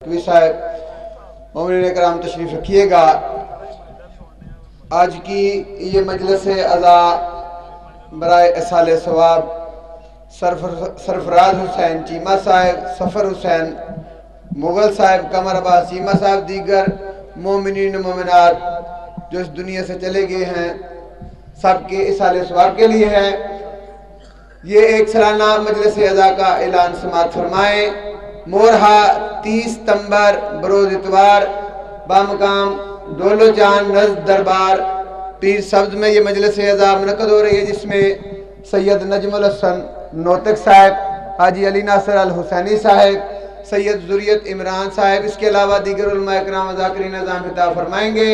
کوئی صاحب مومنین کرام تشریف رکھیے گا۔ آج کی یہ مجلس عزا برائے اصال ثواب سرفراز حسین چیمہ صاحب، سفر حسین مغل صاحب، قمر عباس چیمہ صاحب، دیگر مومنین و مومنات جو اس دنیا سے چلے گئے ہیں، سب کے اصال ثواب کے لیے ہے۔ یہ ایک سالانہ مجلس عزا کا اعلان سماعت فرمائیں۔ مورہا 30 ستمبر بروز اتوار بامقام دولو جان نزد دربار پیر سبز میں یہ مجلس عزا منعقد ہو رہی ہے، جس میں سید نجم الحسن نوتک صاحب، حاجی علی ناصر الحسینی صاحب، سید ذریت عمران صاحب، اس کے علاوہ دیگر علماء کرام و ذاکرین نظام خطاب فرمائیں گے۔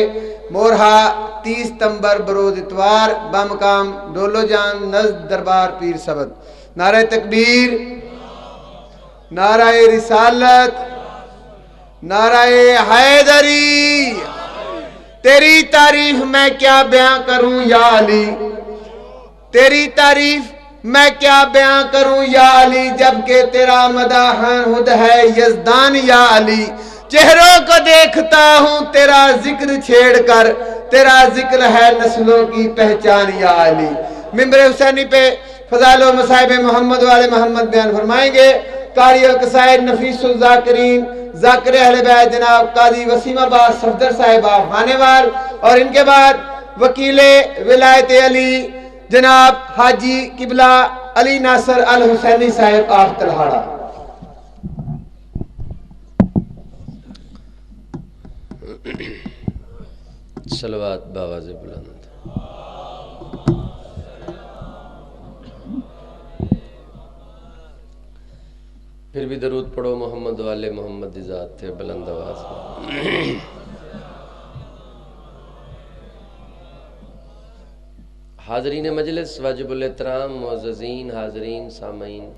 مورہا 30 ستمبر بروز اتوار بامقام دولو جان نزد دربار پیر سبز۔ نعرہ تکبیر، نعرہ رسالت، نعرہ حیدری۔ تیری تعریف میں کیا بیاں کروں یا علی، تیری تعریف میں کیا بیاں کروں یا علی، جبکہ تیرا مداح خود ہے یزدان یا علی۔ چہروں کو دیکھتا ہوں تیرا ذکر چھیڑ کر، تیرا ذکر ہے نسلوں کی پہچان یا علی۔ ممبر حسینی پہ فضائل و مصائب محمد والے محمد بیان فرمائیں گے۔ قاری القصائد نفیس الذاکرین ذاکر اہل بیت جناب قاضی وسیم عباس صفدر صاحب خانے وال، اور ان کے بعد وکیل ولایت علی جناب حاجی قبلہ علی ناصر الحسینی صاحب آف تلہاڑا۔ صلوات باواز بلند۔ پھر بھی درود پڑھو محمد والے محمد دی ذات تھے بلند آواز۔ حاضرین مجلس واجب الاحترام معززین حاضرین سامعین،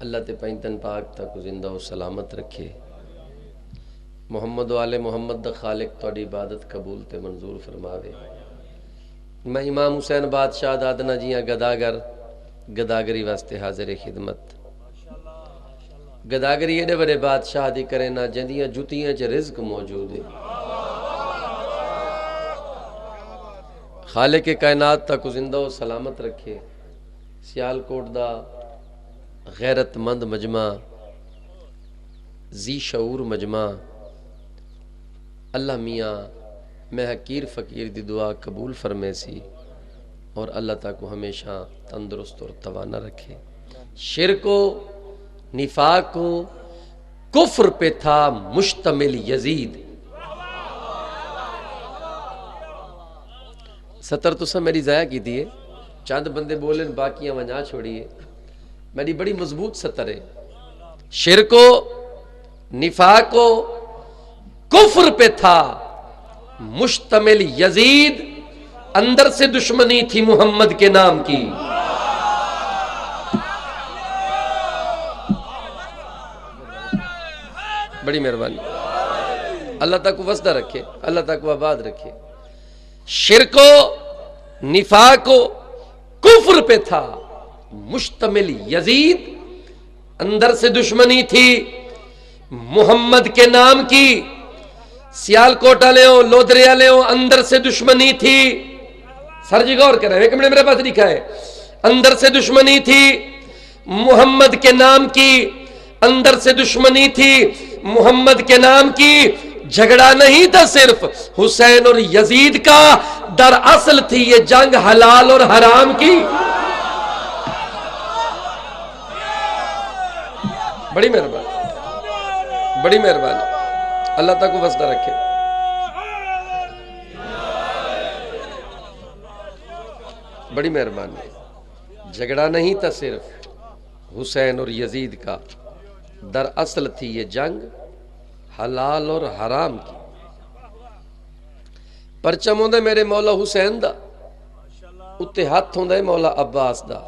اللہ تے پینتن پاک تک زندہ و سلامت رکھے۔ محمد والے محمد دا خالق توڑی عبادت قبول تے منظور فرماوے۔ میں امام حسین بادشاہ دادنا جیاں گداگر گداگری واسطے حاضر خدمت۔ گداگری ایڈے بڑے بادشاہ دی کرے نہ جندیاں جتیاں چ رزق موجود ہے۔ خالق کائنات تک زندہ و سلامت رکھے۔ سیالکوٹ دا غیرت مند مجمع، ذی شعور مجمع، اللہ میاں میں حقیر فقیر دی دعا قبول فرمے سی، اور اللہ تعالیٰ کو ہمیشہ تندرست اور توانا رکھے۔ شرک و نفاق و کفر پہ تھا مشتمل یزید۔ ستر تو سب میری ضائع کی دیئے، چاند بندے بولیں باقیاں ونجا چھوڑیے، میری بڑی مضبوط ستر ہے۔ شرک و نفاق و کفر پہ تھا مشتمل یزید، اندر سے دشمنی تھی محمد کے نام کی۔ بڑی مہربانی، اللہ تعالیٰ کو وسدہ رکھے، اللہ تعالیٰ کو آباد رکھے۔ شرک و نفاق و کفر پہ تھا مشتمل یزید، اندر سے دشمنی تھی محمد کے نام کی۔ سیالکوٹ والے ہوں، لودرے والے ہوں، اندر سے دشمنی تھی۔ سر جی غور کریں، ایک منٹ میرے پاس لکھا ہے، اندر سے دشمنی تھی محمد کے نام کی، اندر سے دشمنی تھی محمد کے نام کی۔ جھگڑا نہیں تھا صرف حسین اور یزید کا، در اصل تھی یہ جنگ حلال اور حرام کی۔ بڑی مہربانی، بڑی مہربانی، اللہ تعالیٰ کو وسدہ رکھے۔ بڑی مہربانی، جھگڑا نہیں تھا صرف حسین اور یزید کا، در اصل تھی یہ جنگ حلال اور حرام کی۔ پرچم ہوندے میرے مولا حسین دا، اتے ہاتھ ہوندے مولا عباس دا۔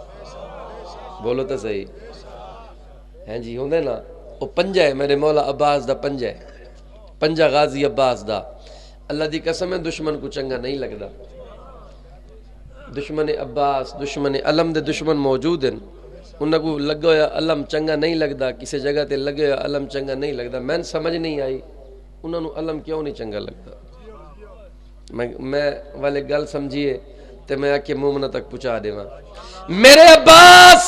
بولو تو صحیح ہیں جی، ہوندے نا وہ پنجہ ہے میرے مولا عباس دا، پنجہ ہے، پنجہ غازی عباس دا۔ اللہ دی قسم ہے دشمن کو چنگا نہیں لگدا، دشمن عباس دشمن علم دے دشمن موجود ہیں، انہوں کو لگا ہویا علم چنگا نہیں لگتا، کسی جگہ تے لگے ہویا علم چنگا نہیں لگتا، میں سمجھ نہیں آئی انہوں نے علم کیوں نہیں چنگا لگتا. میں والے گل سمجھیے تے میں آکے مومنہ تک پہنچا دے ماں. میرے عباس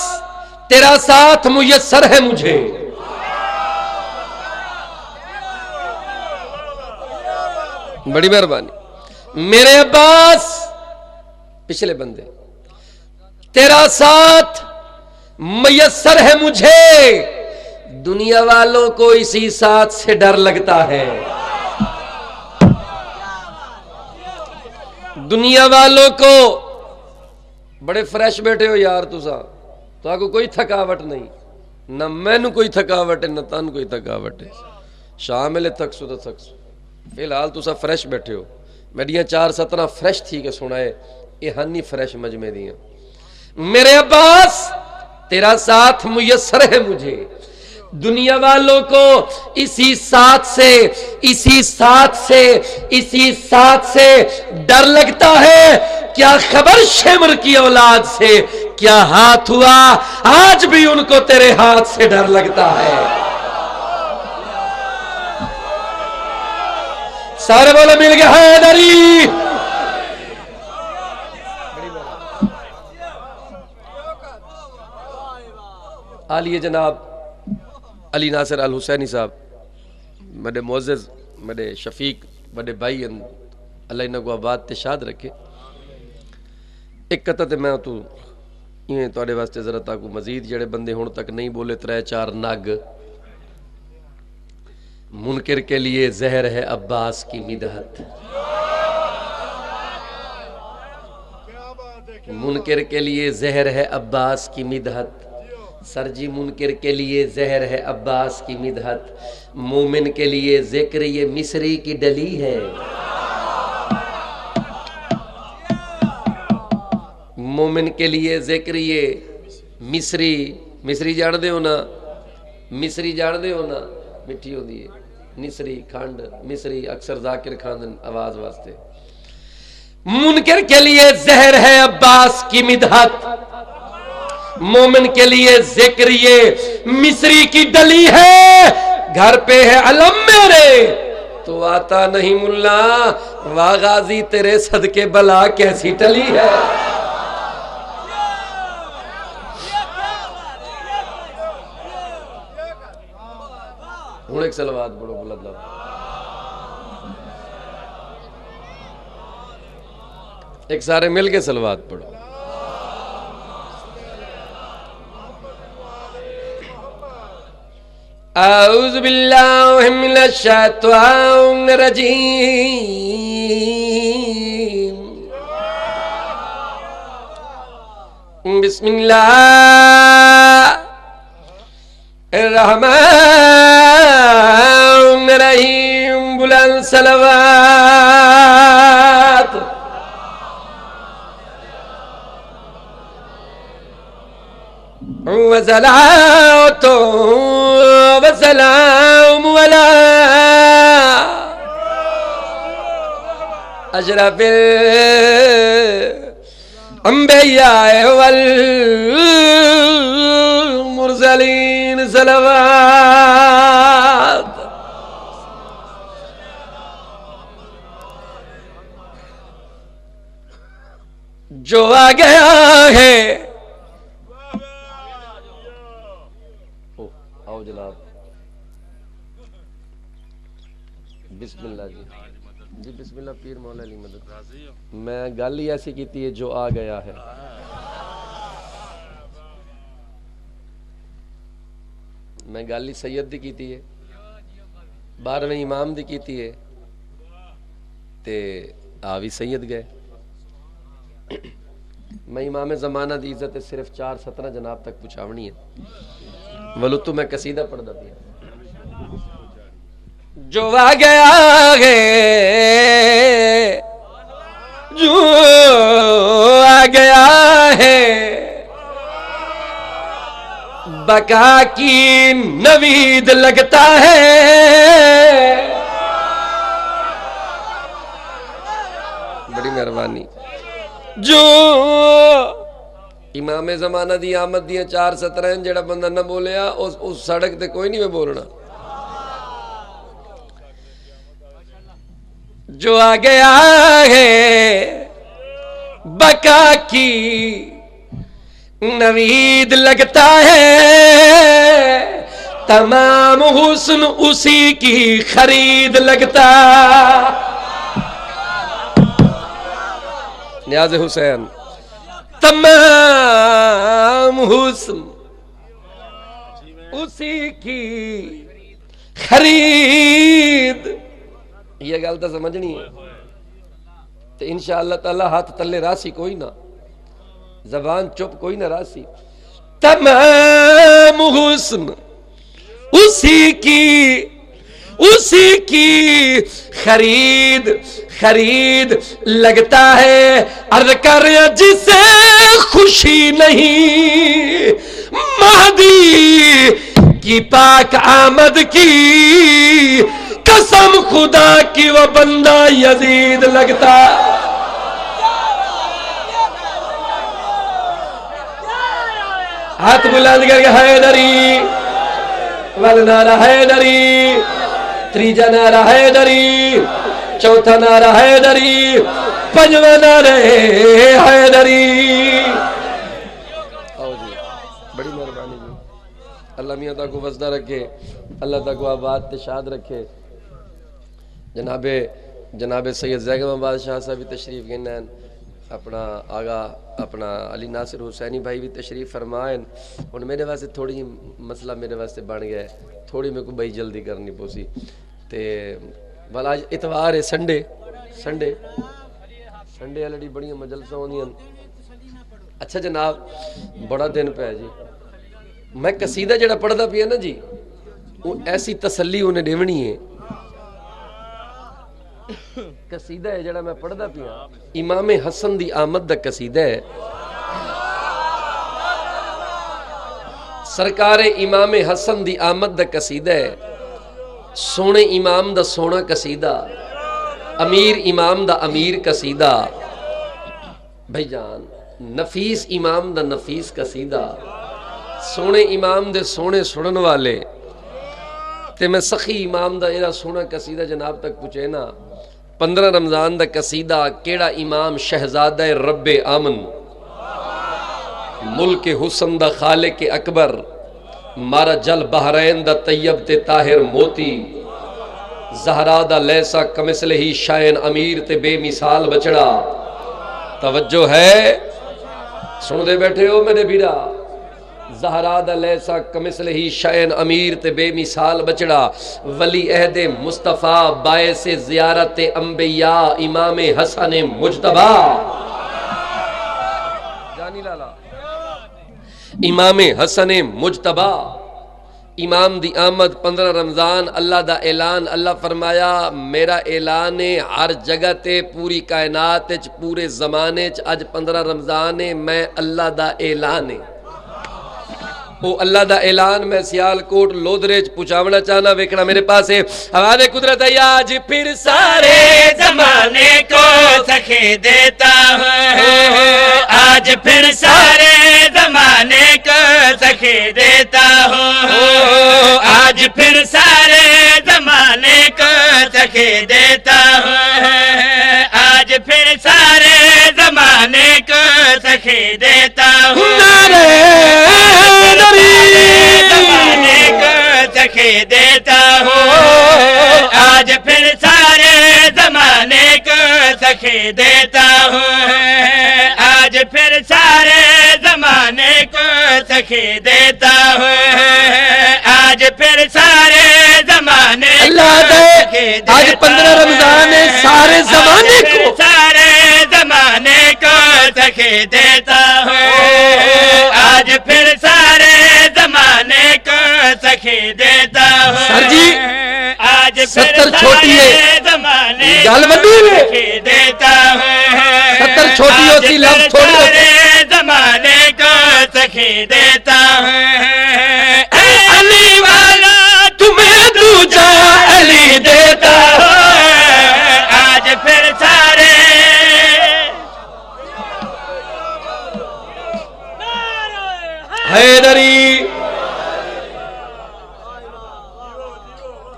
تیرا ساتھ میسر ہے مجھے، بڑی مہربانی. میرے عباس پچھلے بندے تیرا ساتھ میسر ہے مجھے، دنیا والوں کو اسی ساتھ سے ڈر لگتا ہے. دنیا والوں کو بڑے فریش بیٹھے ہو یار تسا، تو آگو کوئی تھکاوٹ نہیں، نہ مینو کوئی تھکاوٹ ہے نہ تن کوئی تھکاوٹ ہے. شامل تھکسو تو تھکسو، فی الحال تسا فریش بیٹھے ہو. میڈیاں 4-17 فریش تھی کہ سنائے یہ ہنی فریش مجمع دیاں. میرے عباس تیرا ساتھ میسر ہے مجھے، دنیا والوں کو اسی ساتھ سے ڈر لگتا ہے. کیا خبر شمر کی اولاد سے کیا ہاتھ ہوا، آج بھی ان کو تیرے ہاتھ سے ڈر لگتا ہے. سارے بولے مل گیا حیدری. عالی جناب علی ناصر الحسینی صاحب بڑے معزز، بڑے شفیق، بڑے بھائی، اللہ انہوں کو آباد تے شاد رکھے. ایک قطع تے میں تو یہ توڑے واسطے ذرا تاکو مزید جڑے بندے ہون تک نہیں بولے 3-4 نگ. منکر کے لیے زہر ہے عباس کی مدحت، منکر کے لیے زہر ہے عباس کی مدحت. سر جی منکر کے لیے زہر ہے عباس کی مدحت، مومن کے لیے ذکر یہ مصری کی ڈلی ہے. مومن کے لیے ذکر یہ مصری جان دے ہونا، مصری جان دے ہونا مٹھی ہو دیئے مصری کھانڈ مصری اکثر ذاکر خاندن آواز واسطے. منکر کے لیے زہر ہے عباس کی مدحت، مومن کے لیے ذکر یہ مصری کی ڈلی ہے. گھر پہ ہے علم میرے تو آتا نہیں ملا، واہ غازی تیرے صدقے بلا کیسی ٹلی ہے. ہوں ایک صلوات پڑھو بلند لفظ، ایک سارے مل کے صلوات پڑھو. اعوذ باللہ من الشیطان الرجیم، بسم اللہ الرحمن الرحیم. بلند صلوات. وصلاة وسلام على أشرف الأنبياء والمرسلين. صلوات. جو آ گیا ہے جناب، بسم اللہ جی بسم اللہ. پیر مولا علی مدد. میں گل ہی ایسی کیتی ہے جو آ گیا ہے. میں گل ہی سید دی کیتی ہے، 12ویں امام دی کیتی ہے تے آ بھی سید گئے. میں امام زمانہ دی عزت صرف 4-17 جناب تک پہنچاونی ہے. ولو تو میں قصیدہ پڑھ دا پیا. جو آ گیا ہے، جو آ گیا ہے، بقا کی نوید لگتا ہے. بڑی مہربانی. جو امام زمانہ دی آمد دیاں 4 سطریں جڑا بندہ نہ بولیا اس سڑک تے کوئی نہیں میں بولنا. جو آ گیا ہے بقا کی نوید لگتا ہے تمام حسن اسی کی خرید لگتا. نیاز حسین تمام حسن اسی کی خرید. یہ گل تو سمجھنی ہے تو انشاءاللہ تعالی ہاتھ تلے راسی کوئی نہ, زبان چپ کوئی نہ راسی. تمام حسن اسی کی خرید لگتا ہے. عرض کر جسے خوشی نہیں مہدی کی پاک آمد کی, قسم خدا کی وہ بندہ یزید لگتا. ہاتھ بلند کر کے حیدری والا نعرہ حیدری, تیجا نعرہ حیدری, چوتھا نعرہ حیدری, پنجواں نعرہ حیدری. آؤ جی, بڑی مہربانی جی. اللہ میاں تاکو وزدہ رکھے, اللہ تاکو آباد تشاد رکھے. جناب سید زیگم آباد شاہ صاحب بھی تشریف گئے, اپنا آگا اپنا علی ناصر حسینی بھائی بھی تشریف فرمائیں. اور میرے واسطے تھوڑی مسئلہ میرے واسطے بن گیا ہے, تھوڑی میں کو بھائی جلدی کرنی پوسی تے والا آج اتوار ہے, سنڈے والے بڑی مجلساں ہوندیاں. اچھا جناب بڑا دن پہ جی, میں قصیدہ جڑا پڑھدا پیا نا جی, وہ ایسی تسلی انہیں دیونی ہے. قصیدہ ہے جڑا میں پڑھدا پیا امام حسن دی آمد دا قصیدہ ہے. سرکار امام حسن دی آمد دا قصیدہ ہے. سونے امام دا سونا قصیدہ, امیر امام دا امیر قصیدہ, بھائی جان نفیس امام دا نفیس قصیدہ, سونے امام دے سونے سنن والے. تے میں سخی امام دا ایرا سونا قصیدہ جناب تک پہنچے نا. 15 رمضان دا قصیدہ کیڑا امام شہزادہ رب آمن, ملک حسن دا خالق اکبر, مارا جل بحرین دا طیب تے طاہر موتی, زہرا دا لیسا کمثلہ ہی شائن امیر تے بے مثال بچڑا. توجہ ہے, سن دے بیٹھے ہو میرے بیڑا. زہرا دا لیسا کمثلہ ہی شائن امیر تے بے مثال بچڑا. ولی عہد مصطفیٰ باعث زیارت انبیاء امام حسن مجتبی. جانی لالا امام حسن مجتبی. امام دی آمد 15 رمضان, اللہ دا اعلان. اللہ فرمایا میرا اعلان ہے ہر جگہ تے, پوری کائنات چ, پورے زمانے چ. اج 15 رمضان ہے, میں اللہ دا اعلان ہے. او اللہ دا اعلان میں سیال کوٹ لودرے چ پہنچاونا چاہنا. ویکھنا میرے پاس ہے حوالے قدرت ہے. آج پھر سارے زمانے کو سکھے دیتا ہوں, آج پھر سارے زمانے کو سکھے دیتا ہوں, آج پھر سارے زمانے کو سکھے دیتا ہوں, آج پھر سارے زمانے کو سکھے دیتا ہوں, زمانے کو سکھے دیتا ہوں, آج پھر سارے زمانے کو سکھے دیتا ہوں, آج پھر سارے زمانے کو سکھے دیتا ہوں, آج پھر سارے زمانے کو سکھے دیتا ہوں. آج 15 رمضان ہے, سارے زمانے کو, سارے زمانے کو سکھے دیتا ہوں, آج پھر سارے زمانے کو سکھے دیتا ہوں. سر جی آج پھر 70 چھوٹی ہے, زمانے گل وڈی ہے, سکھے دیتا ہوں. 70 چھوٹی ہوتی لفظ تھوڑی ہوتی. سارے زمانے کو سکھے دیتا ہوں. علی والا تمہیں دوجا علی دیتا ہوں, آج پھر سارے حیدری.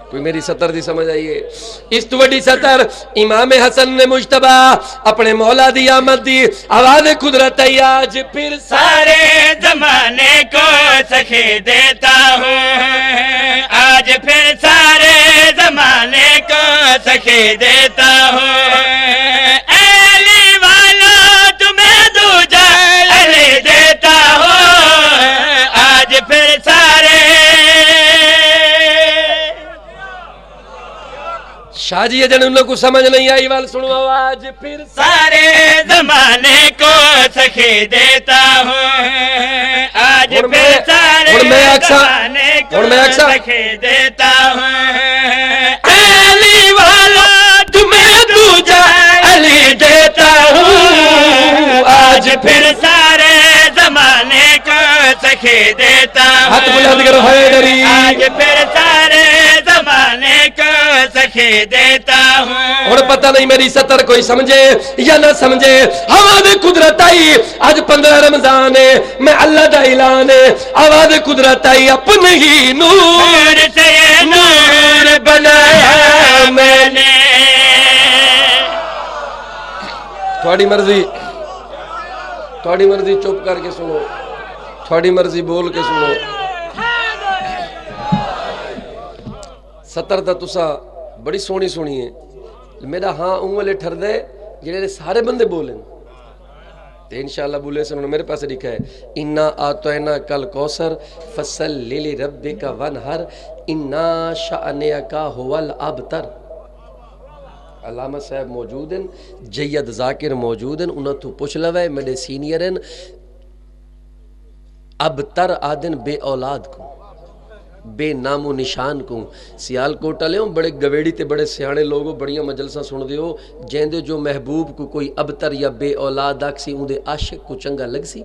کوئی میری سطر دی سمجھ آئیے. اس تو وڈی سطر امام حسن نے مجتبہ اپنے مولا دی آمد دی آواز قدرت ہے. آج پھر سارے زمانے کو سکھے دیتا ہوں، آج پھر سارے زمانے کو سکھے دیتا ہوں. علی والا تمہیں دوجا علی دیتا ہوں، آج پھر سارے. شاہ جی یہ جن ان لوگ کو سمجھ نہیں آئی وال سنو. آج پھر سارے زمانے کو سکھے دیتا ہوں، آج پھر سارے زمانے کو سکھے دیتا ہوں. علی والا تمہیں دوجا علی دیتا ہوں، آج پھر سارے زمانے کو سکھے دیتا ہوں. ہاتھ بلند کرو حیدری. آج پھر سارے زمانے کو سکھے دیتا ہوں. اور پتہ نہیں میری سطر کوئی سمجھے یا نہ سمجھے. آواز قدرت آئی آج 15 رمضان ہے، میں اللہ دا اعلان ہے. آواز قدرت آئی اپنے ہی نور سے نور بنایا میں نے. تھوڑی مرضی، تھوڑی مرضی چپ کر کے سنو، تھوڑی مرضی بول کے سنو. سطر دا تسا بڑی سونی سونی ہے. میرا ہاں انگلے ٹھر دے جنہیں سارے بندے بولیں تو انشاءاللہ بولے سنو. میرے پاس لکھا ہے اِنَّا آتَوْنَا کَلْ کوثر فَصَلِّ لِرَبِّکَ وَانْحَرْ اِنَّا شَأْنَکَ هُوَ الْأَبْتَرُ. علامہ صاحب موجود ہیں، جید ذاکر موجود ہیں، انہوں تو پوچھ لوے میرے سینئر ہیں. ابتر آدن بے اولاد کو، بے نام و نشان کو. سیال کوٹا لے بڑے گویڑی تے بڑے سیانے لوگوں بڑیاں مجلساں سن دیو جیندے جو محبوب کو کوئی ابتر یا بے اولاد آکسی اندے عاشق کو چنگا لگ سی.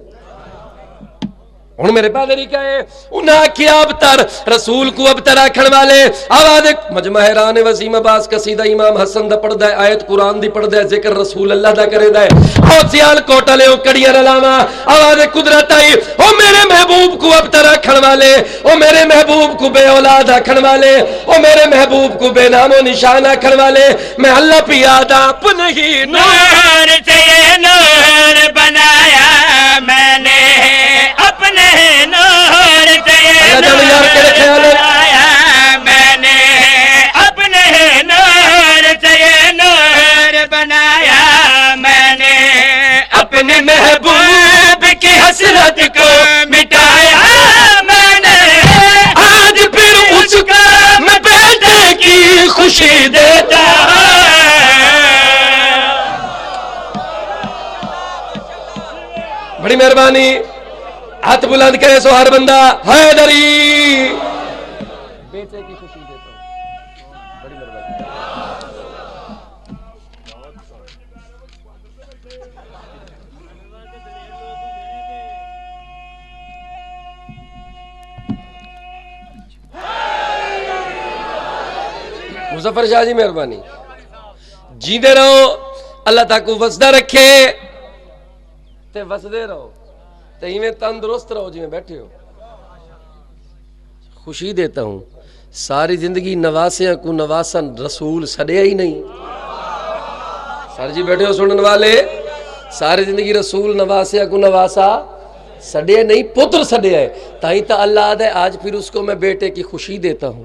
ہن میرے پادری کہے انہاں کیا ابتر رسول کو ابتر آکھن والے. آواز مجمع حیران وسیم عباس قصیدہ امام حسن دا پڑھ دے، آیت قرآن دی پڑھ دے، ذکر رسول اللہ دا کرے دے. او سیال کوٹا لے کڑیاں رلاما. آواز قدرت آئی او میرے محبوب کو ابتر آکھن والے، او میرے محبوب کو بے اولاد آکھن والے، او میرے محبوب کو بے نام و نشان آکھن والے. میں اللہ پیادا اپنے ہی نور سے نور بنایا میں نے، اپنے نور سے نور بنایا میں نے، اپنے نور سے نور بنایا میں نے، اپنے محبوب کی حسرت کو مٹایا میں نے. آج پھر اس کا میں بیٹے کی خوشی دیتا بڑی مہربانی. ہاتھ بلند کرے سو ہر بندہ حیدری. بیٹے کی خوشی دیتا ہوں. بڑی مہربانی. مظفر شاہ جی مہربانی. جیندے رہو، اللہ تعالیٰ کو وسدہ رکھے تے وسدے رہو تے ہی تندرست رہو جی میں بیٹھے ہو. خوشی دیتا ہوں ساری زندگی نواسیاں کو نواسن رسول سڑیا ہی نہیں. سر جی بیٹھے ہو سنن والے، ساری زندگی رسول نواسیاں کو نواسا سڑیا نہیں، پتر سڑیا ہے. تاہی تا اللہ آدھے آج پھر اس کو میں بیٹے کی خوشی دیتا ہوں.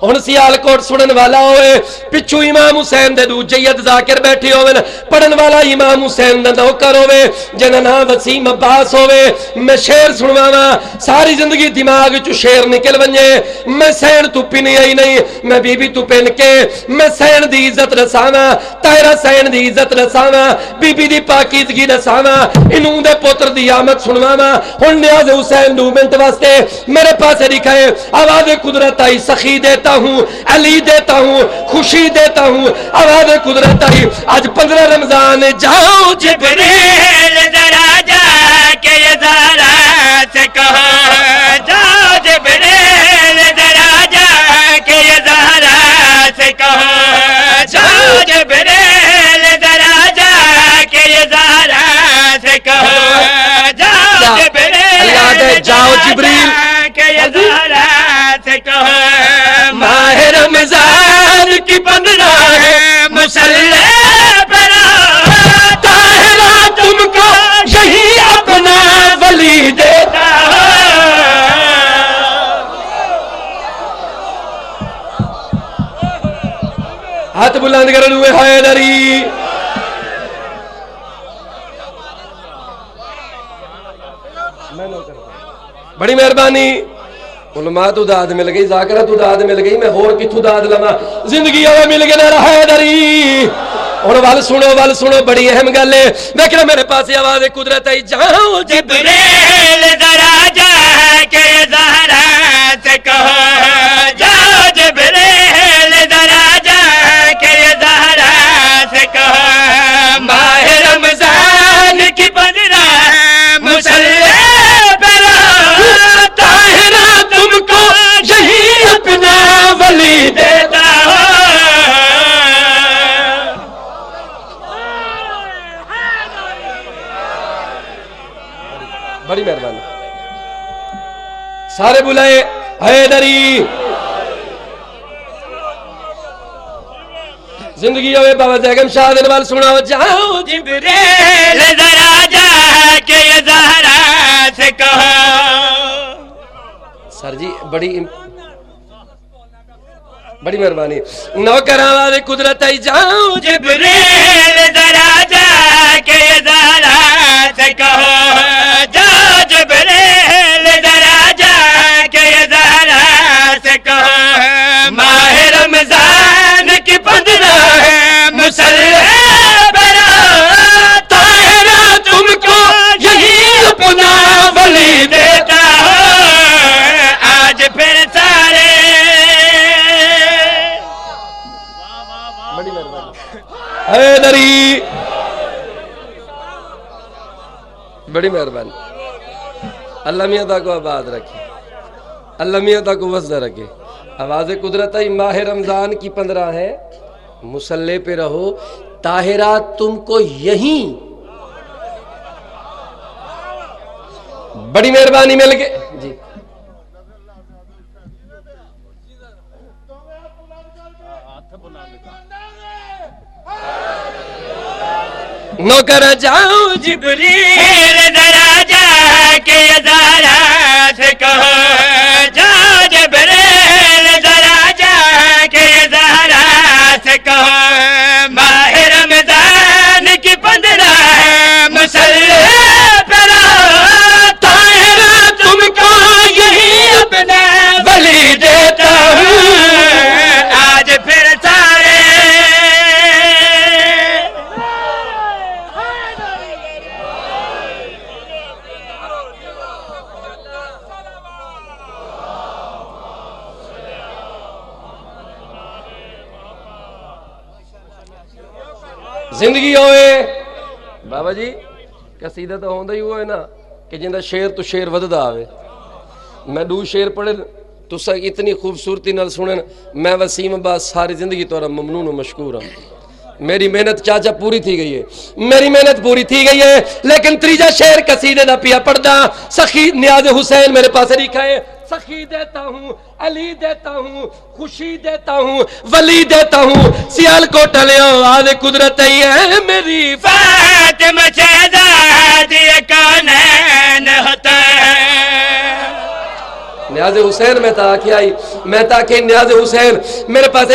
ہن سیال کوٹ سنن والا ہوئے پچھو امام حسین دے دو جید ذاکر بیٹھی ہوئے، پڑھن والا امام حسین دا نوکر ہوئے جنہاں نام وسیم عباس ہوئے. میں شعر سنوانا ساری زندگی دماغ چو شعر نکل ونجے. میں سین تو پینی آئی نہیں، میں بی بی تو پین کے میں سین دی عزت رسانا، تائرہ سین دی عزت رسانا، بی بی دی پاکیزگی رسانا، انہوں دے پوتر دی آمد سنوانا. ہن نیاز حسین دو منٹ واسطے میرے پاس لکھا ہے آواز قدرت آئی سخی دیتا ہوں، علی دیتا ہوں، خوشی دیتا ہوں. آواز قدرت آئی آج 15 رمضان جاؤ جبریل ذرا جا کے یہ زہرا سے کہو، جاؤ جبریل ذرا جا کے یہ زہرا سے کہو، جاؤ جبریل ذرا جا کے یہ زہرا سے کہو، جاؤ جبریل جبریل کہ یہ زہرا سے کہو ماہ رمضان کی 15 ہے مسلح پر طاہرہ تم کو یہی اپنا ولی دیتا ہاتھ بلند کرن ہوئے حیدری بڑی مہربانی علماء تو داد مل گئی ذاکرہ تو داد مل گئی میں ہور کتھو داد لما زندگی ہوئے مل گئے نہ حیدری اور وال سنو بڑی اہم گل ہے دیکھنا میرے پاس آواز قدرت ہے جاؤ جبریل ذرا جا کے زہرا سے کہو جاؤ جبریل ذرا جا کے زہرا سے کہو ماہ رمضان کی 15 مسلح پر طاہرہ تم کو یہی اپنا ولی دیتا بڑی مہربانی سارے بلائے حیدری زندگی ہوئے بابا زیگم شاہ دنوال سناو جاؤ جبریل ذرا جا کے زہرا سے کہو سر جی بڑی مہربانی نوکر آواز قدرت ہے جاؤ جبریل ذرا جا کے زہرا سے کہو جاؤ جبریل ذرا جا کے زہرا سے کہو ماہ رمضان کی 15 ہے مسلح پر طاہرہ تم کو یہی اپنا ولی دیتا ہوں آج پھر سارے حیدری بڑی مہربانی اللہ میاں تا کو آباد رکھے اللہ میاں تا کو وزدہ رکھے آواز قدرت ہے ماہ رمضان کی 15 ہے مسلح پہ رہو طاہرہ تم کو یہیں بڑی مہربانی مل گئے جی نوکر جاؤ جبریل ذرا جا کے زہرا سے کہو جاؤ جبریل ذرا جا کے زہرا سے کہو ماہ رمضان کی 15 ہے مسلح پر طاہرہ تم کو یہی اپنا ولی دیتا ہوں آج پھر سارے زندگی ہوئے بابا جی قصیدہ تو ہوندہ ہی ہوئے نا کہ جندہ شیر تو شیر وددہ آوے میں 2 شیر پڑھے تو سا اتنی خوبصورتی نال سنن میں وسیم عباس ساری زندگی تو ممنون و مشکور ہوں میری محنت چاچا پوری تھی گئی ہے میری محنت پوری تھی گئی ہے لیکن تریجا شیر قصیدے دا پیا پڑھدا سخی نیاز حسین میرے پاس لکھا ہے سخی دیتا ہوں علی دیتا ہوں خوشی دیتا ہوں ولی دیتا ہوں سیال کو ٹلے آواز قدرت ہے میری فاطمہ شہزادی کونین ہوتا ہے نیاز حسین میں تاکہ آئی میں تاکہ نیاز حسین میرے پاس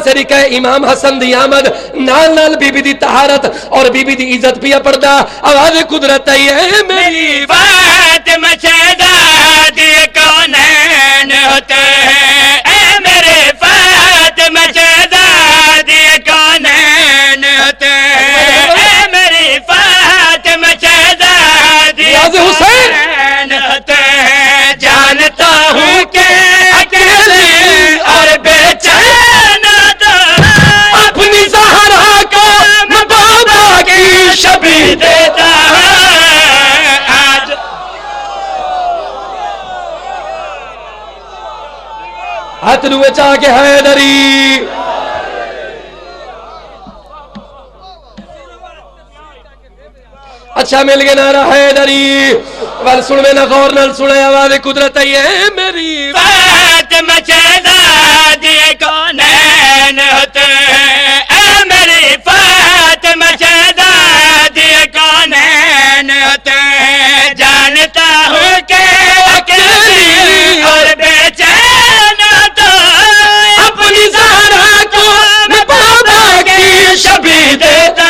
لکھا ہے امام حسن دی آمد نال نال بی بی دی طہارت اور بی بی دی عزت پیا پڑدا آواز قدرت ہے میری فاطمہ شہزادی کونین ہوتے ہیں اے میرے فاطمہ شہزادی کونین ہوتے ہیں اے میری فاطمہ شہزادی نیاز حسین ہوتے ہیں جانتا ہوں کہ اکیلے اور بے چین تو اپنی زہرا کو میں بابا کی شبیہ دیتا ہے آج ہاتھ روے چاہ کے حیدری اچھا مل گیا نعرہ حیدری ول سن میں نہ غور نال سنے آواز قدرت آئی ہے میری فاطمہ شہزادی کونین ہوتے اے میری فاطمہ شہزادی کونین ہوتے جانتا ہوں کہ اکیلی اور بے چین تو اپنی زہرا کو میں بابا کی شبیہ دیتا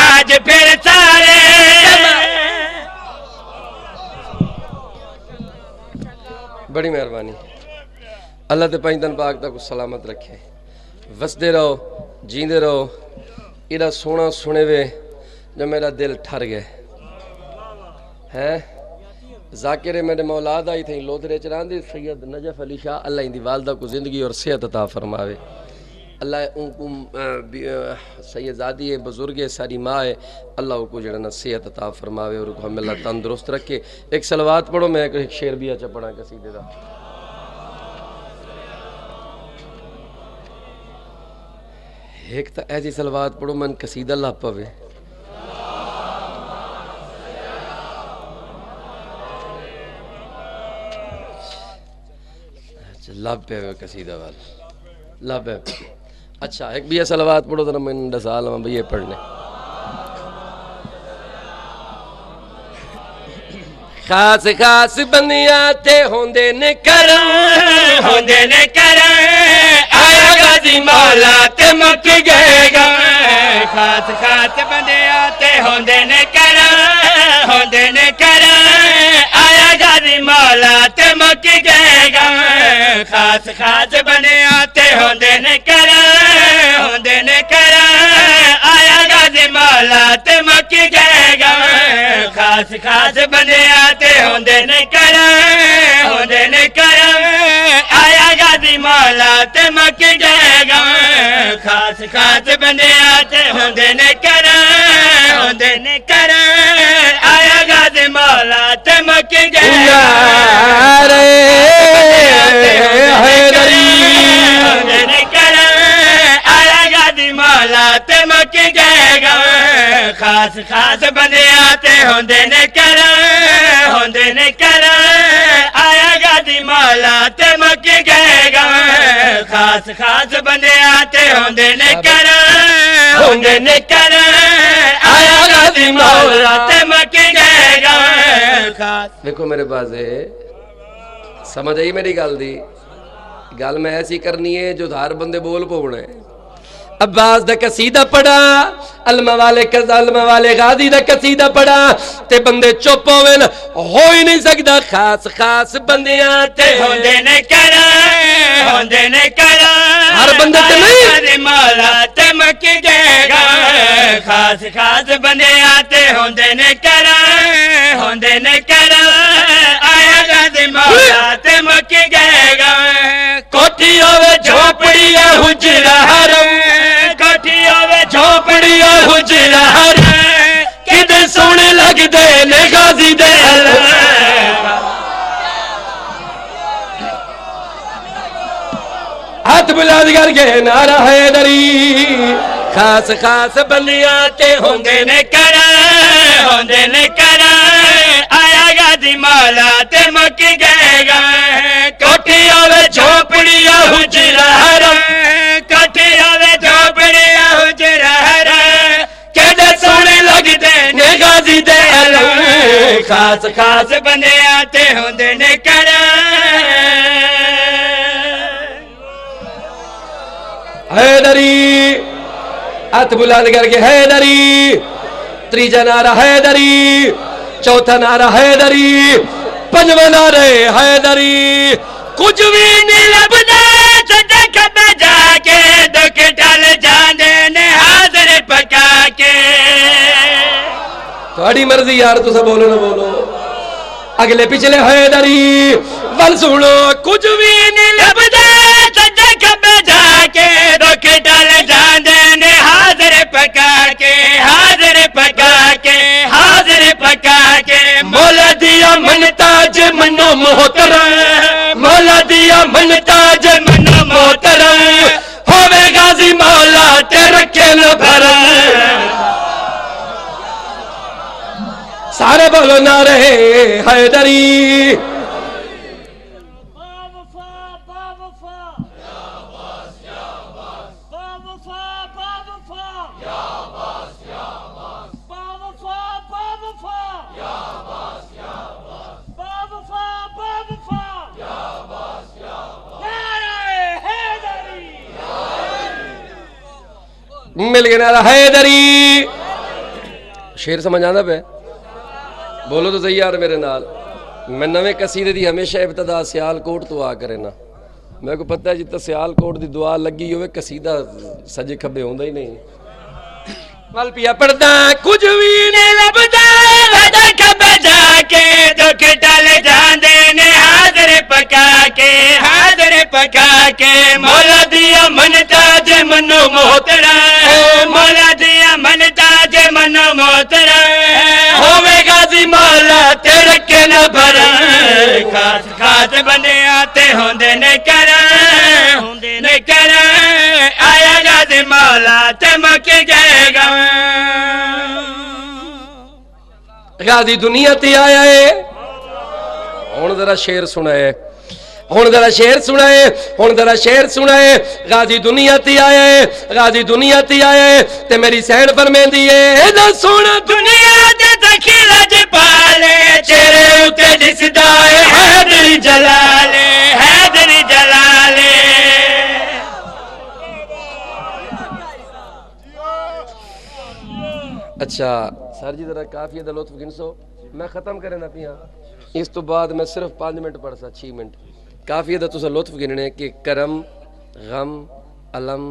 آج پھر سارے بڑی مہربانی اللہ تے پائندن پاک تک سلامت رکھے وسدے رہو جیندے رہو ایڈا سونا سنے وے جو میرا دل ٹھر گئے ہیں ذاکرے میرے مولاد آئی تھیں لودرے چران دی سید نجف علی شاہ اللہ ان دی والدہ کو زندگی اور صحت عطا فرماوے اللہ ان کو سیدزادی بزرگ ساری ماں ہے اللہ کو جڑنا صحت عطا فرماوے اور کو ہمیں اللہ تندرست رکھے ایک صلوات پڑھو میں ایک شعر بھی اچھا پڑھا قصیدے دا ایک تا ایسی صلوات پڑھو من قصیدہ اللہ پوے لب پہ قصیدہ والا لب ہے اچھا ایک بھی صلوات پڑھو تو میں ڈسال ہوں بھئی یہ پڑھنے خاص خاص بندیاں ہوندے نے کرم ہوندے نے کرم آیا غازی مولا تے مک گئے گا خاص خاص بندیاں تے ہوندے نے کرم ہوندے نے کرم آیا غازی مولا تے مک گئے گا خاص خاص بندیاں تے ہوندے نے کرم ہوندے نے کرم آیا غازی مولا تے مک گئے گا خاص خاص بندیاں تے ہوندے نے کرم ہوندے نے کرم آیا غازی مولا تے مک گئے گا خاص خاص بندیاں تے ہوندے نے کرم ہوندے نے کرم آیا غازی مولا تے مک گئے گا ہوندے نے کرم آیا غازی مولا تے مک گئے گا خاص خاص بندیاں تے ہوندے نے کرم ہوندے نے کرم آیا غازی مولا تے مک گئے گا خاص خاص بندیاں تے ہوندے نے کرم ہوندے نے کرم آیا غازی مولا تے مک گئے گا خاص دیکھو میرے پاس ہے سمجھ آئی میری گل دی گل میں ایسی کرنی ہے جو دھار بندے بول پونے عباس دا قصیدہ پڑھا علمہ والے غازی دا قصیدہ پڑھا تے بندے چپ ہوئے نا ہو ہی نہیں سکتا خاص خاص بندیاں تے ہوندے نے کرم ہوندے نے کرم ہر بندے تے نہیں غازی مولا تے مک گئے گا خاص خاص بندیاں تے ہوندے نے کرم ہوندے نے کرم آیا غازی مولا تے مک گئے گا کوٹھی ہوے جھوپڑی یا حجرہ حرم کوٹھی ہوے جھوپڑی یا حجرہ حرم کدے سونے لگ دے نے غازی دے ہاتھ بلند کر کے نعرہ حیدری خاص خاص بندیاں تے ہوندے نے کرم ہوندے نے کرم آیا غازی مولا تے مک گئے گا کوٹھی ہوے جھوپڑی یا حجرہ حرم کوٹھی ہوے جھوپڑی یا حجرہ حرم کدے سونے لگ دے نے غازی دے علم خاص خاص بندیاں تے ہوندے نے کرم حیدری ہاتھ بلند کر کے حیدری تریجا نعرہ حیدری چوتھا نعرہ حیدری پنجواں نعرہ حیدری کچھ بھی نہیں لبدا صدق پہ جا کے دکھ ڈال جاندے نے حاضر پکا کے تھوڑی مرضی یار تو سب بولو نہ بولو اگلے پچھلے حیدری ول سنو کچھ بھی نہیں لبدا صدق پہ جا کے دکھ ڈال جاندے نے حاضر پکا کے حاضر پکا کے حاضر پکا کے مولا دیا منتاج منو محترم مولا دیا منتاج منو محترم ہوے غازی مولا تے رکھے نہ بھرم سارے بولو نعرہ حیدری مل گیا نعرہ حیدری شیر سمجھ آنا پہ بولو تو زیار میرے نال میں نویں قصیدے دی ہمیشہ ابتدا سیال کوٹ تو آ کرے نا میرے کو پتہ ہے جتا سیال کوٹ دی دعا لگی ہوئے قصیدہ سجے کھبے ہوندہ ہی نہیں مل پیا پڑھدا کچھ بھی نہیں لبدا سجے کھبے جا کے دکھ ٹل جاندے نے حاضر پکا کے مولا دیا منتا جے منو موتڑا مولا دیا منتا جے منو موتڑا ہوے غازی مولا تیرے کے نہ بھرا خاص خاص بندے آتے ہوندے نے کرا آیا غازی مولا تے مک گئے گا غازی دنیا تے آیا ہے ہن ذرا شعر سنائے ہن ذرا شعر سنائے غازی دنیا تے آیا ہے غازی دنیا تے آیا ہے تے میری سین فرمیندی ہے دا سونا دنیا تے تکھی لج پالے چہرے اتے دسدا ہے حیدر جلالے اچھا سر جی ذرا کافی دا لطف گنسو میں ختم کرے نہ پیا اس تو بعد میں صرف 5 منٹ پڑھ سا 6 منٹ کافی دا تسا لطف گننے کہ کرم غم علم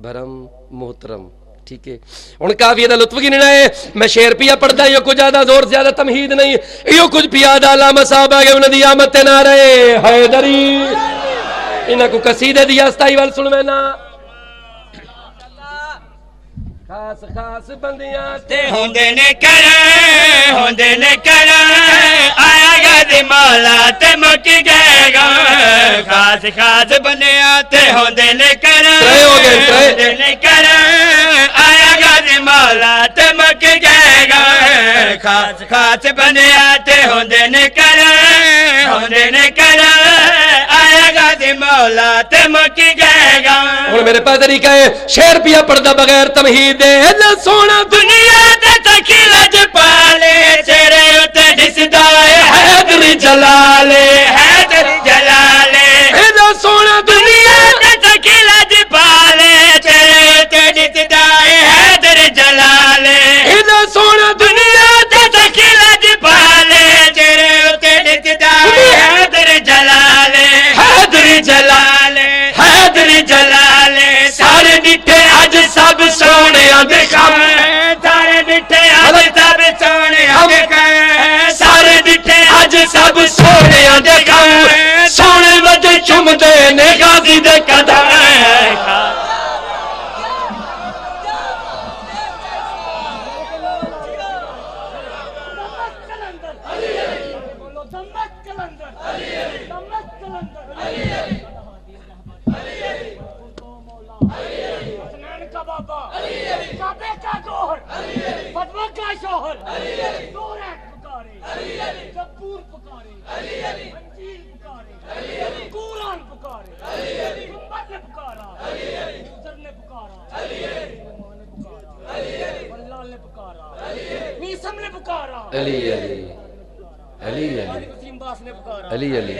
بھرم محترم ٹھیک ہے ہن کافی دا لطف گننا ہے میں شعر پیا پڑھدا یہ کچھ زیادہ زور زیادہ تمہید نہیں یہ کچھ پیا دا علامہ صاحب آگے انہاں دی آمد تے نعرہ حیدری انہاں کو قصیدے دی استائی وال سن میں نا خاص خاص بندیاں تے ہوندے نے کرا آیا غازی مولا تے مک گئے گا خاص خاص بندیاں تے ہوندے نے کرا آیا غازی مولا تے مک گئے گا خاص خاص بندیاں تے ہوندے نے کرا آیا غازی مولا تے مک گئے گا اور میرے پاس طریقہ ہے شعر پیا پڑھدا بغیر تمہید دے نہ سونا دنیا تے تکھی لج پالے چہرے اتے دسدا ہے حیدر جلالے نہ سونا دنیا تے تکھی لج پالے چہرے اتے دسدا ہے حیدر جلالے نہ سونا دنیا تے تکھی لج پالے چہرے اتے دسدا ہے حیدر جلالے سارے ڈٹھے اج سب سونیاں دے کم سارے ڈٹھے اج سب سونیاں دے کم سونے وجہ چومدے نے غازی دے قدم علی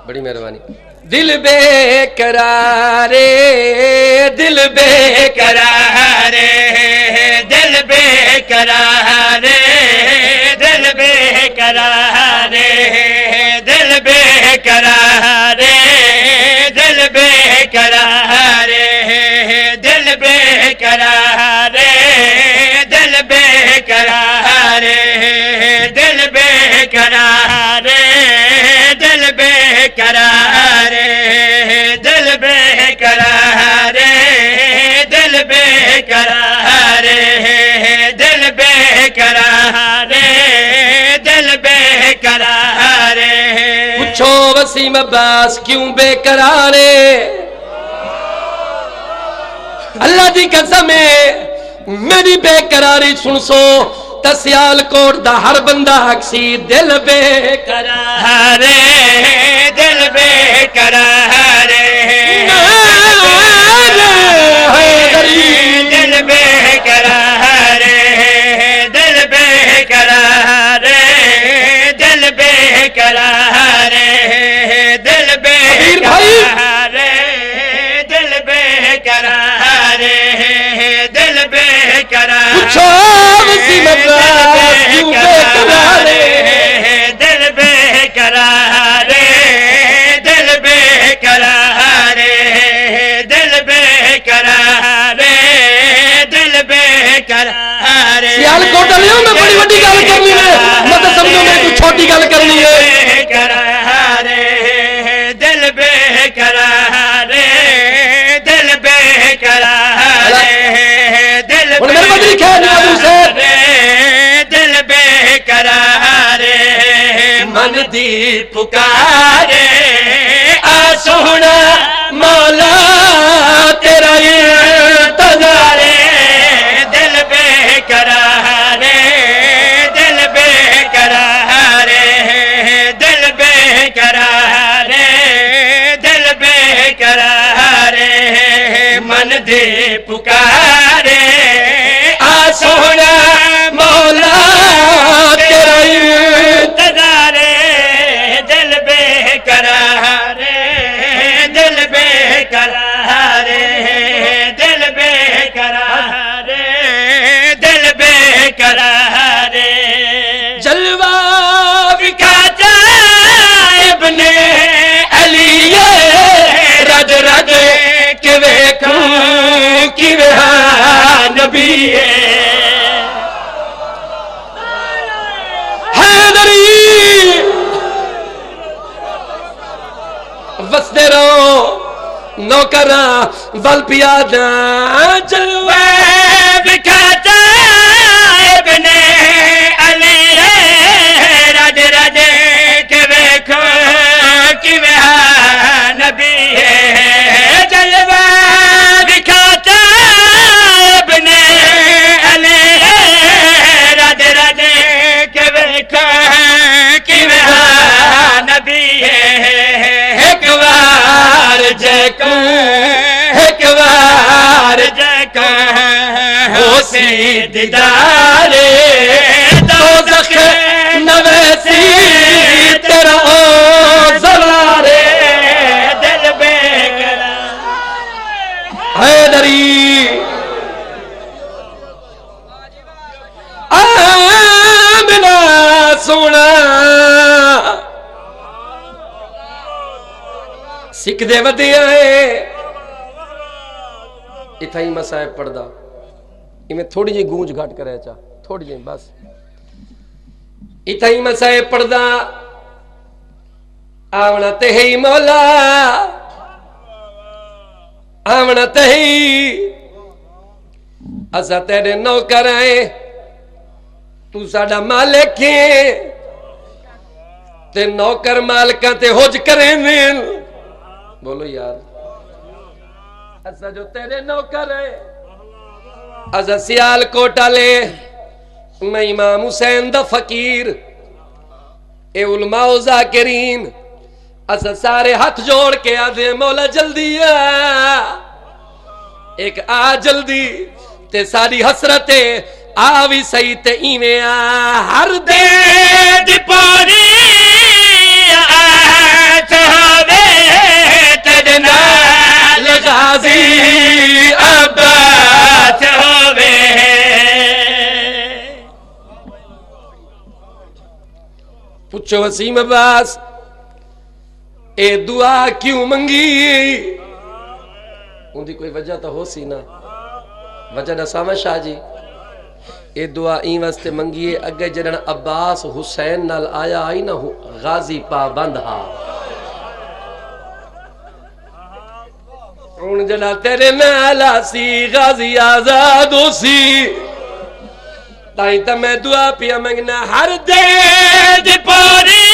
بڑی مہربانی دل بے قرارے دل بے قرارے دل بے قرارے دل بے قرارے دل بے قرارے دل بے قرارے دل بے قرارے دل بے قرارے دل بے قرارے دل بے قرارے دل بے قرارے دل بے قرارے دل بے قرارے وسیم عباس کیوں بے قرارے اللہ دی قسم ہے میری بے قراری سن سو تسیال کوٹ دا ہر بندہ اکسی دل بے قرارے دل بے قرارے دل بے قرارے دل بے قرارے دل بے قرارے دل بے قرارے دل بے قرارے دل بے قرارے دل بے قرارے دل بے قرارے دل بے قرارے دل بے قرارے سیال کوٹ لیوں میں بڑی بڑی گل کرنی ہے میں تو سمجھو میں کوئی چھوٹی گل کرنی ہے قرارے دل بے قرارے دل بے قرارے دل بے قرارے دل بے قرارے من دی پکارے آ سونا مولا تیرا انتظار دل بے قرارے دل بے قرارے دل بے قرارے دل بے قرارے من دے پکارے آ سونا مولا تیرا انتظار دل بے قرارے دل بے قرارے دل بے قرارے دل بے قرارے جلوہ دکھاتا ابن علی رج رج کے ویکھوں کہ وہ نبی حیدری وسدے رہو نوکراں ول پیادا جلوہ دکھاتا ابن علی رج رج کے ویکھو کہ وہ نبی ہے جلوہ دکھاتا ابن علی رج رج کے ویکھو کہ وہ نبی ہے ایک بار ہو سی دیدار دوزخ نویسی تیرا او زرارے دل بے حیدری آمنا سونا سکھ دے ودیا ہے اتھا ہی مسائب پڑھدا میں تھوڑی جی گونج گھٹ کرے چاہ تھوڑی جی بس اتھا ہی مسائب پڑھدا آونا تہی مولا آونا تہی اسا تیرے نوکر آئے تو ساڑا مالک ہے تے نوکر مالکاں تے حج کریں دین بولو یار اسا جو تیرے نوکر ہے اسا سیال کوٹا لے میں امام حسین دا فقیر اے علماء و ذاکرین اسا سارے ہاتھ جوڑ کے آدھے مولا جلدی ایک آ جلدی تے ساری حسرتے آوی سہی تے ایویں ہر دے دی پاری چاہوے تیرے نال غازی عباس ہووے پوچھو وسیم عباس اے دعا کیوں منگی ان دی کوئی وجہ تو ہو سی نا وجہ نہ سامہ شاہ جی اے دعا این واسطے منگیے اگے جڑن عباس حسین نال آیا آئی نا غازی پابند ہا ان جڑا تیرے نال سی غازی آزاد ہو سی تائیں تا میں دعا پیا منگنا ہر دے دی پاری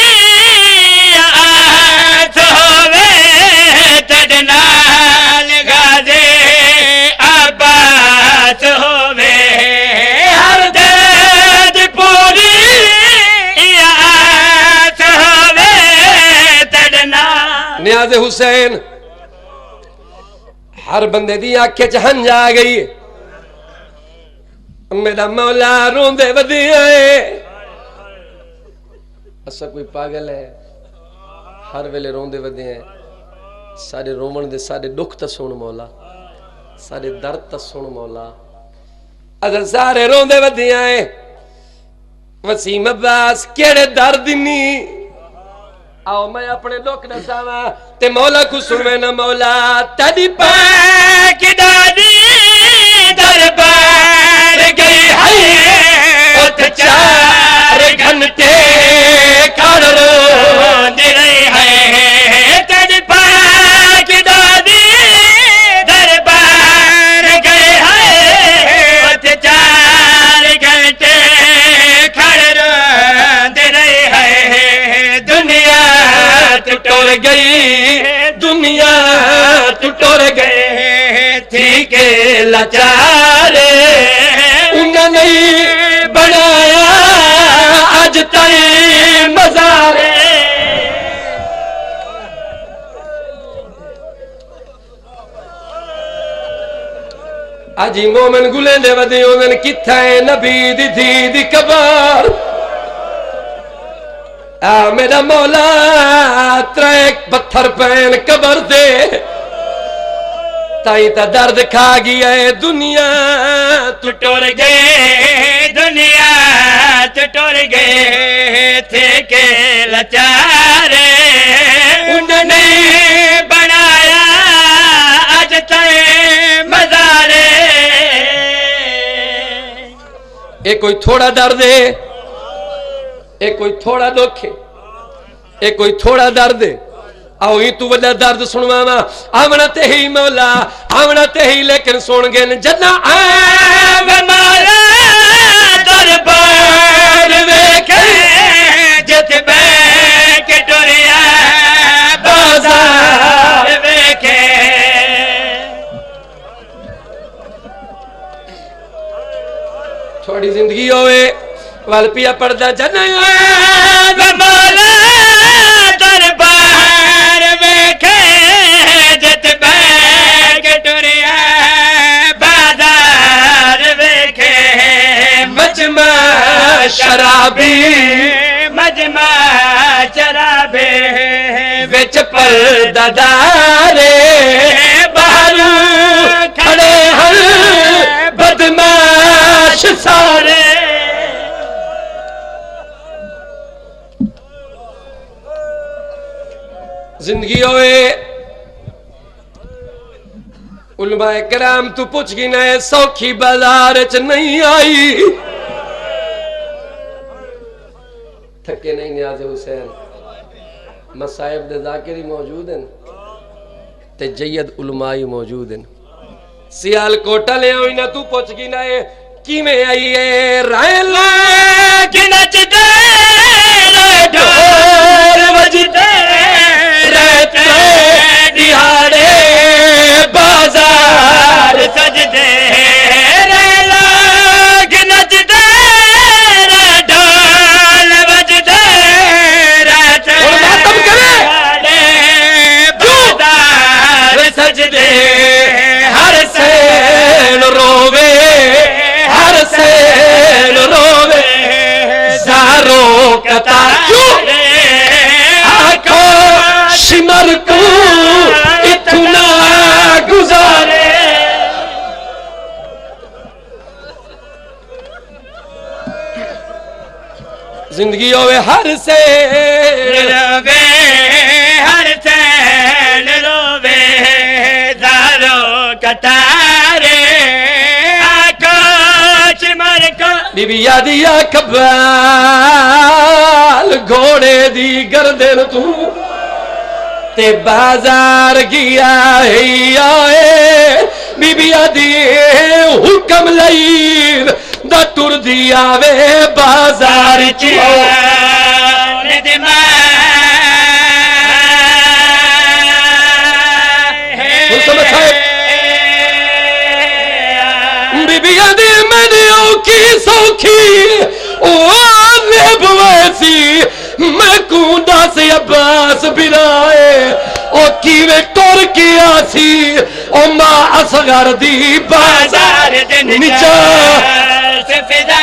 نیاز حسین ہر بندے دی آنکھیں چ ہنج آ گئی میرا مولا روندے ودیا ہے اسا کوئی پاگل ہے ہر ویلے روندے ودے ہیں سارے رومن دے سارے دکھ تے سن مولا سارے درد تے سن مولا اگر سارے روندے ودے ہیں وسیم عباس کیڑے درد نہیں آؤ میں اپنے دکھ دساواں تے مولا کو سنوے نا مولا تیری پاک دادی دربار گئی ہے ات 4 گھنٹے کھڑ روندے رہی ہے تیری پاک دادی دربار گئی ہے ات 4 گھنٹے کھڑ روندے رہی ہے دنیا ٹوٹ گئی دنیا ٹوٹ گئے تھی کہ لاچارے انہوں نے بنایا آج تائیں مزارے آجی مومن گلے دے ودے انہوں نے کتھا ہے نبی دی تھی دی کبار میرا مولا تریک پتھر پین قبر دے تائیں تا درد کھا گیا ہے دنیا ٹوٹ گئے دنیا ٹوٹ گئے تھے کہ لاچارے انہوں نے بنایا آج تائیں مزارے ایک کوئی تھوڑا درد ہے ایک کوئی تھوڑا دکھ ہے ایک کوئی تھوڑا درد ہے آؤ ہی تو وڈا درد سنوانا آمنا تے ہی مولا آمنا تے ہی لیکن سن گے جنا آم مالا دربار ویکھے جت بیک ٹریا بازار ویکھے تھوڑی زندگی ہوئے وال پیا پڑھدا جنا مولا دربار ویکھے جت بیک ٹریا بازار ویکھے مجمع شرابی مجمع شرابے وچ پردہ دارے باہر کھڑے ہیں بدماش سارے زندگی ہوئے علماء کرام تو پوچھ گی نئے سوکھی بازار چ نہیں آئی تھکے نہیں نیاز حسین مصائب دے ذاکری موجود ہیں تے جید علمائی موجود ہیں سیال کوٹا لے ہوئی نہ تو پوچھ گی نئے کی میں آئی ہے رائے لاگ نچتے ڈھول بجتے رہتے دہاڑے بازار سجدے لاگ نچتے ڈھول بجتے رہتے دہاڑے بازار سجدے ہر سین رووے ہر سین رووے زاروں قطار آقا شمر کو اتنا گزارے زندگی ہوئے ہر سین روے ہر سین روے زاروں قطارے آقا شمر کو بی بی یادیا کبال گھوڑے دی گردن تو تے بازار گیا ہی آئے بی بی یادی حکم لئین دا ٹر دیا وے بازار چیو بی بی یادی میں نے اوکی سوکھی اوہ بویسی میں کونڈا سے عباس برائے او کیویں ٹر کے آسی او ماں اصغر دی بازار نجات فدا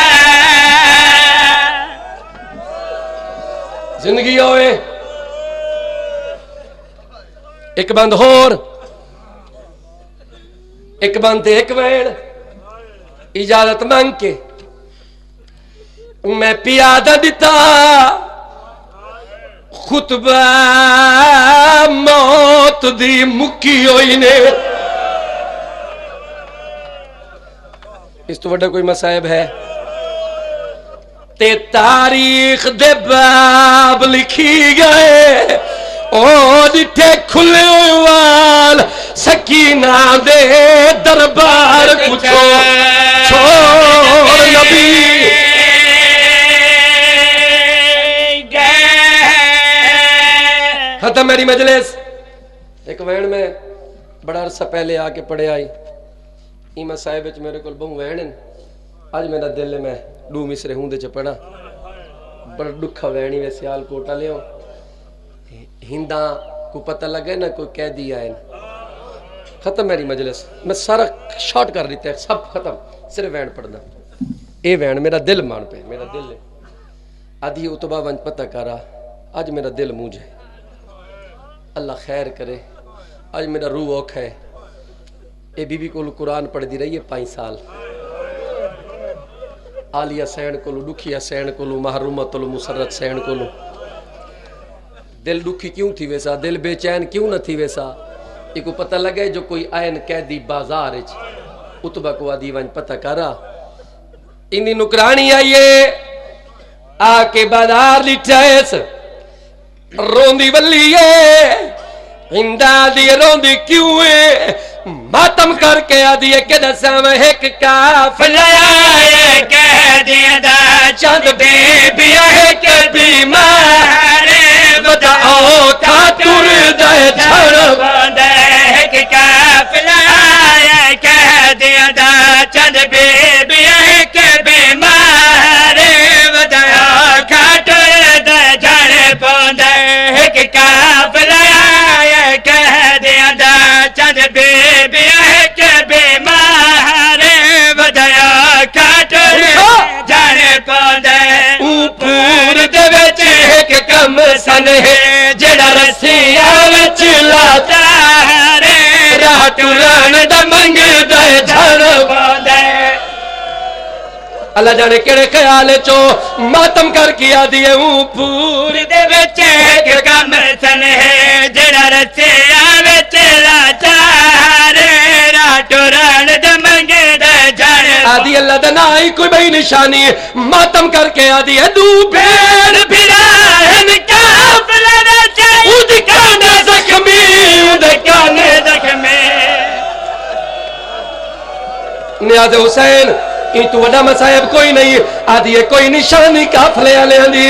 زندگی ہوئے ایک بند ہور ایک بند ایک وین اجازت مانگ کے میں پیادہ دیتا خطبہ موت دی مکی ہوئی نے اس تو بڑا کوئی مصائب ہے تے تاریخ دے باب لکھی گئے او ڈٹھے کھلے وال سکینہ دے دربار کچھو چھوڑ نبی ختم میری مجلس ایک وین میں بڑا عرصہ پہلے آ کے پڑھے آئی ایمہ صاحب وچ میرے کول بہوں وین آج میرا دل میں دو مصرے ہوں دے چ پڑھا بڑا دکھا وینی وے سیال کوٹا لے ہنداں کو پتہ لگے نہ کوئی قیدی آئے ختم میری مجلس میں سارا شارٹ کر دیتے ہیں سب ختم صرف وین پڑھنا اے وین میرا دل مان پہ میرا دل ہے آدھی اتبا ونج پتہ کرا آج میرا دل موج ہے اللہ خیر کرے آج میرا روح اوکھ ہے اے بی بی کو قرآن پڑھ دی رہی ہے 5 سال عالیہ سین کو دکھیا سین کو محرومت المسرت سین کو دل دکھی کیوں تھی ویسا دل بے چین کیوں نہ تھی ویسا ایک کو پتہ لگے جو کوئی آئین قیدی بازار اتبا کو آدھی ونج پتہ کرا اندی نکرانی آئیے آ کے بازار لٹھائیس روندی ولیے ہندہ دی روندی کیوں ہے ماتم کر کے آدھی کہ دسا میں ایک کافلہ فلائے کہہ دیا دا چند بے بیا ہے کہ بیمار بتاؤ کا تر دے جھڑ بندے ایک کافلہ کہہ دیا دا چند بے بیا ہے کہ بیمار بتاؤ کا تر دے جھڑ بندے ایک کافلہ کہہ دیا دا چند بے بیا ہے کہ بیمار بتاؤ کا تر جھڑ بندے پور دے وچ ایک کم سن ہے جڑا رسیاں وچ لاتا رے راہ ٹران دا منگ دے جھڑ بندے اللہ جانے کیڑے خیال چو ماتم کر کے آدھی ہے پور دے وچ ایک کم سن ہے جڑا رسیاں وچ لاتا رے راہ ٹران دا منگ دے جھڑ آدھی اللہ دا نائی کوئی بھئی نشانی ماتم کر کے آدھی ہے دو بین بھراہن کافلہ نہ چاہیے اود کانے زخمی اود کانے زخمی نیاز حسین این تو وڈا مسائب کوئی نہیں آدھی ہے کوئی نشانی کافلے آلے آدھی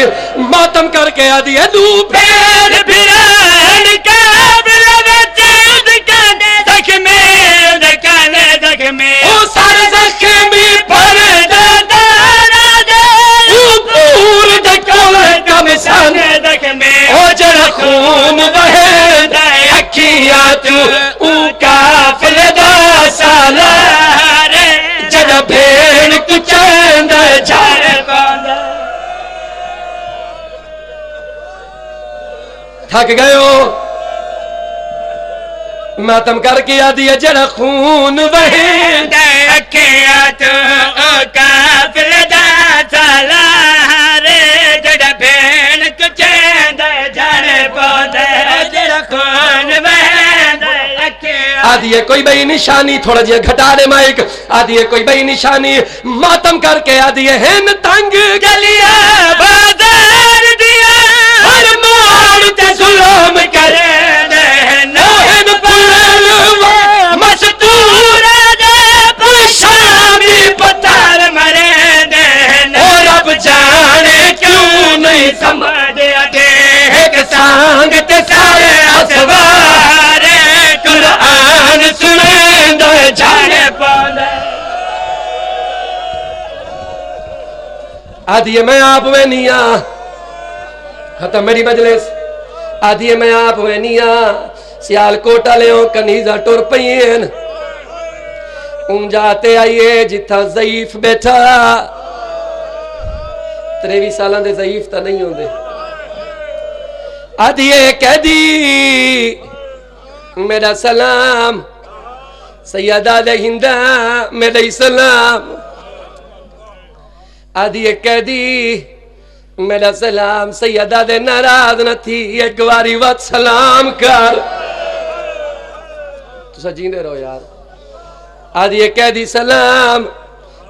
ماتم کر کے آدھی ہے دو بین بھراہن کافلہ نہ چاہیے کانے زخمی کانے زخمی او سارے زخمی پر دادا راجے پور دے کولے کم سن زخمی او جڑا خون بہے دے اکھیاں تو او کافلے دا سالار جڑا بھیڑ کچین دے جھڑ تھک گئے ہو ماتم کر کے آدھی ہے جڑا خون بہے اکھیاں تو کافلے دا سالار جڑا بھیڑ کچین دے جھڑ پاندے جڑا خون بہندے اکھیاں آدھی ہے کوئی بھئی نشانی تھوڑا جیا گھٹا دے مائک آدھی ہے کوئی بھئی نشانی ماتم کر کے آدھی ہے ہن تنگ گلیاں بازار دیا ہر مار تے ظلم کرے نوہن پلوا مستور دے پشامی پتار مرے دے اور رب جانے کیوں نہیں سمجھ دے ایک سانگ تے سارے اسوار قرآن سنیں دے جھڑ پاندے آدھی ہے میں آپ میں نیاں ختم میری مجلس آدھی ہے میں آپ میں نیاں سیال کوٹ والےوں کنیزاں ٹر پئیں ان جاتے آئیے جتھا ضعیف بیٹھا 23 سالاں دے ضعیف تا نہیں ہوندے آدھیے کہہ دی میرا سلام سیدہ دے ہندہ میرا سلام آدھیے کہہ دی میرا سلام سیدہ دے ناراض نہ تھی ایک واری وقت سلام کر تو سجیندے رہو یار آدھیے کہہ دی سلام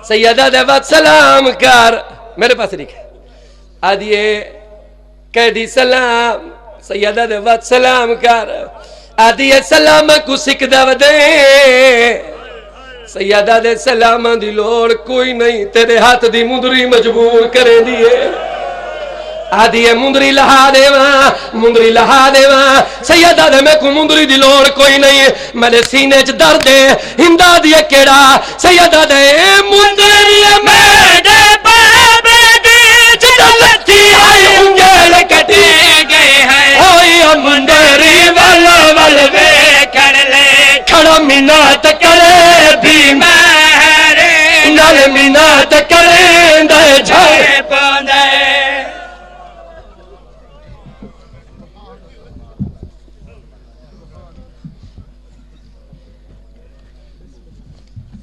سیدہ دے وقت سلام کر میرے پاس لکھے آدھیے کہہ دی سلام سیدہ دے وقت سلام کر آدھیے سلام کو سکھ دو دے سیدہ دے سلام دی لوڑ کوئی نہیں تیرے ہاتھ دی مندری مجبور کرے دیئے آدھیے مندری لہا دیواں سیدہ دے میں کو مندری دی لوڑ کوئی نہیں میرے سینے چ درد ہے ہندہ دیئے کیڑا سیدہ دے مندری میرے بابے دی جلتی